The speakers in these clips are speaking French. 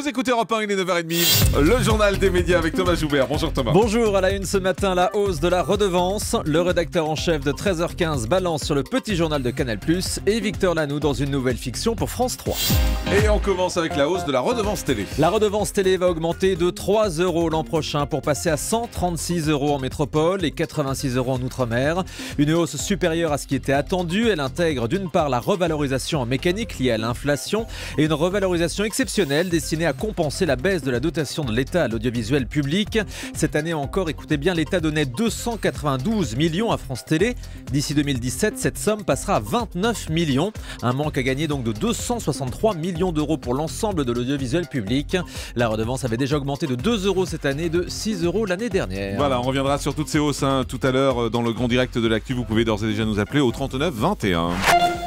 Vous écoutez Europe 1, il est 9h30. Le journal des médias avec Thomas Joubert. Bonjour Thomas. Bonjour, à la une ce matin, la hausse de la redevance. Le rédacteur en chef de 13h15 balance sur le petit journal de Canal+, et Victor Lanoux dans une nouvelle fiction pour France 3. Et on commence avec la hausse de la redevance télé. La redevance télé va augmenter de 3 € l'an prochain pour passer à 136 € en métropole et 86 € en outre-mer. Une hausse supérieure à ce qui était attendu. Elle intègre d'une part la revalorisation en mécanique liée à l'inflation et une revalorisation exceptionnelle destinée à compenser la baisse de la dotation de l'État à l'audiovisuel public. Cette année encore, écoutez bien, l'État donnait 292 millions à France Télé. D'ici 2017, cette somme passera à 29 millions. Un manque à gagner donc de 263 millions d'euros pour l'ensemble de l'audiovisuel public. La redevance avait déjà augmenté de 2 € cette année, de 6 € l'année dernière. Voilà, on reviendra sur toutes ces hausses tout à l'heure dans le grand direct de l'actu. Vous pouvez d'ores et déjà nous appeler au 39 21.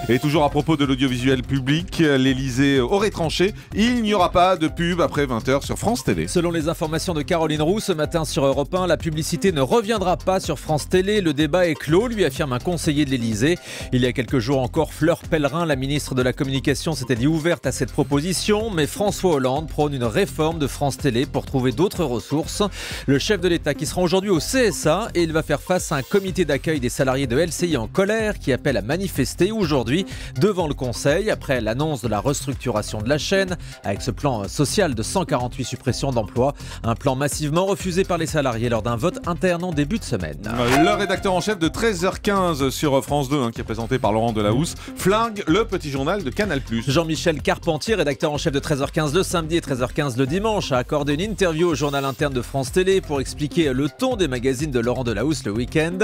Et toujours à propos de l'audiovisuel public, l'Élysée aurait tranché. Il n'y aura pas de pub après 20h sur France Télé. Selon les informations de Caroline Roux ce matin sur Europe 1, la publicité ne reviendra pas sur France Télé. Le débat est clos, lui affirme un conseiller de l'Élysée. Il y a quelques jours encore, Fleur Pellerin, la ministre de la Communication, s'était dit ouverte à cette proposition. Mais François Hollande prône une réforme de France Télé pour trouver d'autres ressources. Le chef de l'État qui sera aujourd'hui au CSA et il va faire face à un comité d'accueil des salariés de LCI en colère qui appelle à manifester aujourd'hui devant le Conseil après l'annonce de la restructuration de la chaîne avec ce plan social de 148 suppressions d'emplois. Un plan massivement refusé par les salariés lors d'un vote interne en début de semaine. Le rédacteur en chef de 13h15 sur France 2, qui est présenté par Laurent Delahousse, flingue le petit journal de Canal+. Jean-Michel Carpentier, rédacteur en chef de 13h15 le samedi et 13h15 le dimanche, a accordé une interview au journal interne de France Télé pour expliquer le ton des magazines de Laurent Delahousse le week-end.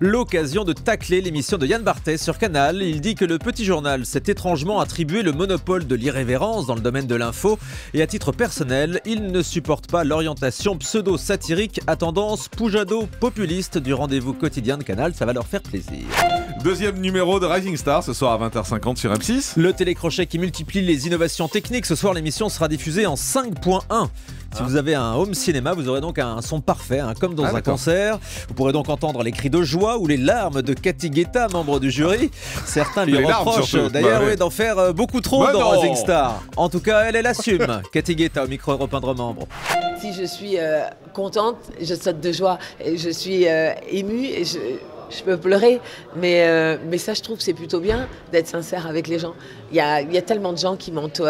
L'occasion de tacler l'émission de Yann Barthès sur Canal. Il dit que le petit journal s'est étrangement attribué le monopole de l'irrévérence dans le domaine de l'info et à titre personnel, il ne supporte pas l'orientation pseudo-satirique à tendance poujado-populiste du rendez-vous quotidien de Canal, ça va leur faire plaisir. Deuxième numéro de Rising Star ce soir à 20h50 sur M6. Le télécrochet qui multiplie les innovations techniques, ce soir l'émission sera diffusée en 5.1. Si vous avez un home cinéma, vous aurez donc un son parfait, comme dans un concert. Vous pourrez donc entendre les cris de joie ou les larmes de Cathy Guetta, membre du jury. Certains lui reprochent d'ailleurs d'en faire beaucoup trop dans Rising Star. En tout cas, elle l'assume. Cathy Guetta au micro Europe 1 de Membre. Si je suis contente, je saute de joie. Et je suis émue et je peux pleurer, mais ça, je trouve que c'est plutôt bien d'être sincère avec les gens. Il y a tellement de gens qui mentent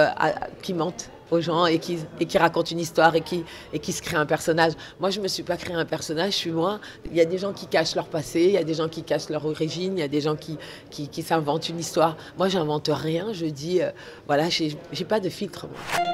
aux gens et qui racontent une histoire et qui se créent un personnage. Moi, je ne me suis pas créé un personnage, je suis moi. Il y a des gens qui cachent leur passé, il y a des gens qui cachent leur origine, il y a des gens qui s'inventent une histoire. Moi, j'invente rien, je dis, voilà, j'ai pas de filtre. Moi.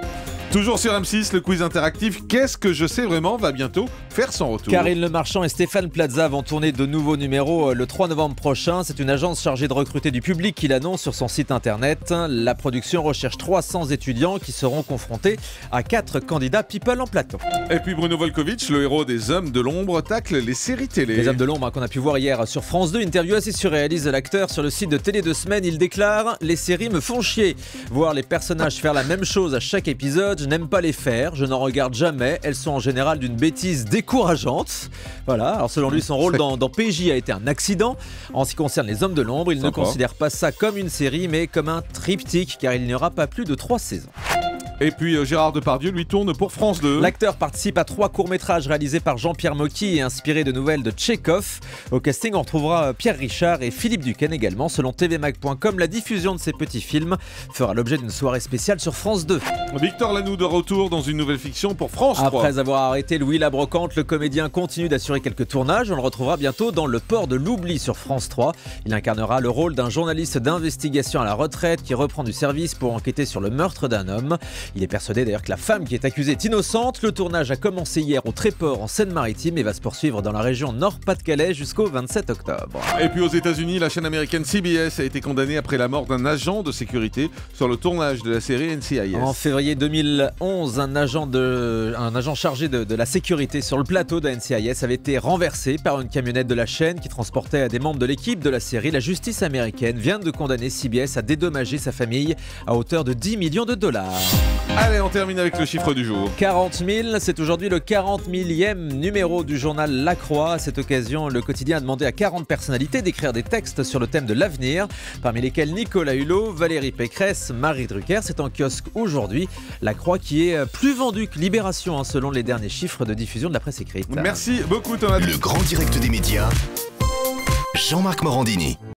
Toujours sur M6, le quiz interactif Qu'est-ce que je sais vraiment va bientôt faire son retour. Karine Le Marchand et Stéphane Plaza vont tourner de nouveaux numéros le 3 novembre prochain. C'est une agence chargée de recruter du public qui l'annonce sur son site internet. La production recherche 300 étudiants qui seront confrontés à 4 candidats people en plateau. Et puis Bruno Volkovitch, le héros des Hommes de l'Ombre, tacle les séries télé. Les Hommes de l'Ombre qu'on a pu voir hier sur France 2. Interview assez surréaliste de l'acteur sur le site de Télé 2 Semaines. Il déclare « Les séries me font chier. Voir les personnages faire la même chose à chaque épisode, je n'aime pas les faire. Je n'en regarde jamais. Elles sont en général d'une bêtise décourageante. » Voilà. Alors selon lui, son rôle dans PJ a été un accident. En ce qui concerne Les Hommes de l'Ombre, il ne considère pas ça comme une série, mais comme un triptyque, car il n'y aura pas plus de 3 saisons. Et puis Gérard Depardieu lui tourne pour France 2. L'acteur participe à 3 courts-métrages réalisés par Jean-Pierre Mocky et inspirés de nouvelles de Tchekhov. Au casting, on retrouvera Pierre Richard et Philippe Duquesne également. Selon tvmag.com, la diffusion de ces petits films fera l'objet d'une soirée spéciale sur France 2. Victor Lanoux de retour dans une nouvelle fiction pour France 3. Après avoir arrêté Louis Labrocante, le comédien continue d'assurer quelques tournages. On le retrouvera bientôt dans Le Port de l'Oubli sur France 3. Il incarnera le rôle d'un journaliste d'investigation à la retraite qui reprend du service pour enquêter sur le meurtre d'un homme. Il est persuadé d'ailleurs que la femme qui est accusée est innocente. Le tournage a commencé hier au Tréport en Seine-Maritime et va se poursuivre dans la région Nord-Pas-de-Calais jusqu'au 27 octobre. Et puis aux États-Unis, la chaîne américaine CBS a été condamnée après la mort d'un agent de sécurité sur le tournage de la série NCIS. En février 2011, un agent chargé de la sécurité sur le plateau de NCIS avait été renversé par une camionnette de la chaîne qui transportait des membres de l'équipe de la série. La justice américaine vient de condamner CBS à dédommager sa famille à hauteur de $10 millions. Allez, on termine avec le chiffre du jour. 40 000, c'est aujourd'hui le 40 millième numéro du journal La Croix. À cette occasion, le quotidien a demandé à 40 personnalités d'écrire des textes sur le thème de l'avenir, parmi lesquels Nicolas Hulot, Valérie Pécresse, Marie Drucker. C'est en kiosque aujourd'hui. La Croix qui est plus vendue que Libération, selon les derniers chiffres de diffusion de la presse écrite. Merci beaucoup Thomas. Le grand direct des médias, Jean-Marc Morandini.